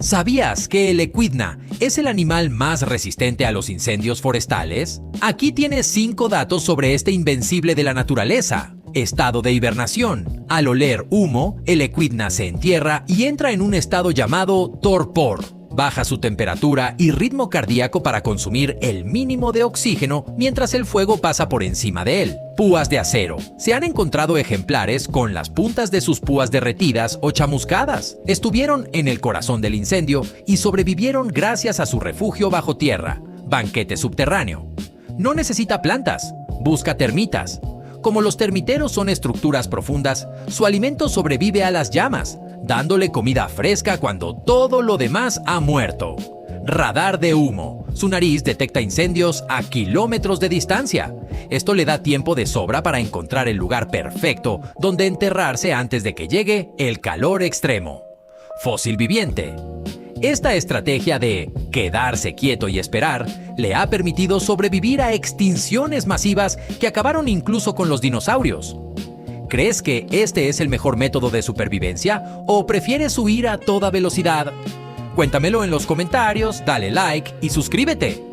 ¿Sabías que el equidna es el animal más resistente a los incendios forestales? Aquí tienes 5 datos sobre este invencible de la naturaleza. Estado de hibernación. Al oler humo, el equidna se entierra y entra en un estado llamado torpor. Baja su temperatura y ritmo cardíaco para consumir el mínimo de oxígeno mientras el fuego pasa por encima de él. Púas de acero. Se han encontrado ejemplares con las puntas de sus púas derretidas o chamuscadas. Estuvieron en el corazón del incendio y sobrevivieron gracias a su refugio bajo tierra, banquete subterráneo. No necesita plantas, busca termitas. Como los termiteros son estructuras profundas, su alimento sobrevive a las llamas, dándole comida fresca cuando todo lo demás ha muerto. Radar de humo. Su nariz detecta incendios a kilómetros de distancia. Esto le da tiempo de sobra para encontrar el lugar perfecto donde enterrarse antes de que llegue el calor extremo. Fósil viviente. Esta estrategia de quedarse quieto y esperar le ha permitido sobrevivir a extinciones masivas que acabaron incluso con los dinosaurios. ¿Crees que este es el mejor método de supervivencia o prefieres huir a toda velocidad? Cuéntamelo en los comentarios, dale like y suscríbete.